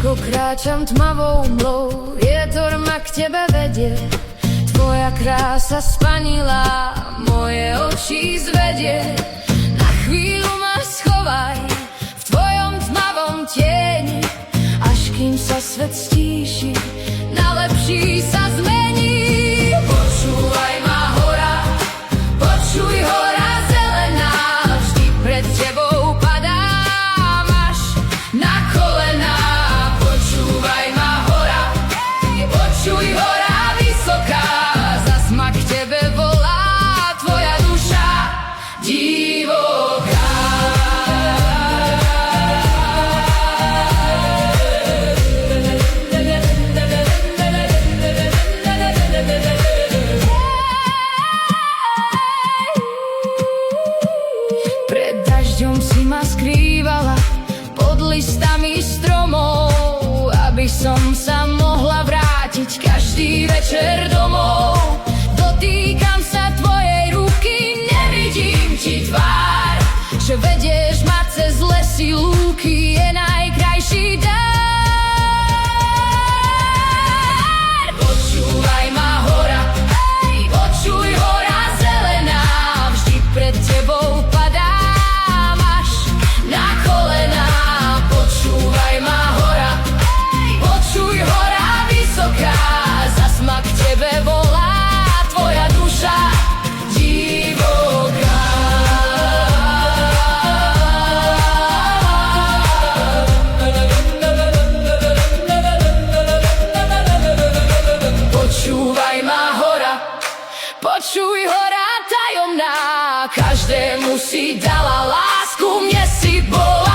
Ako kráčam tmavou mlou, vietor ma k tebe vedie. Tvoja krása spanila, moje oči zvedie. Na chvíľu ma schovaj v tvojom tmavom tieni, až kým sa svet stíši, na lepší sa zmení. Počúvaj ma hora, počuj hora zelená, vždy pred tebou padám až na kolená. Počúvaj ma hora, počuj hora vysoká, zas ma k tebe volá tvoja duša divoká. Pred dažďom si ma skrývala pod listami stromov, aby som sa mohla vrátiť každý večer domov. Dotýkam sa tvojej ruky, nevidím ti tvár, že vedieš ma cez lesy, lúky, je najkrajší dar. Počúvaj ma hora, počuj hora zelená, vždy pred tebou padám až na kolená. Počúvaj ma hora, počuj hora vysoká, zas ma k tebe volá tvoja duša divoká. Počúvaj ma hora, počuj hora tajomná, každému si dala lásku, mne si bola.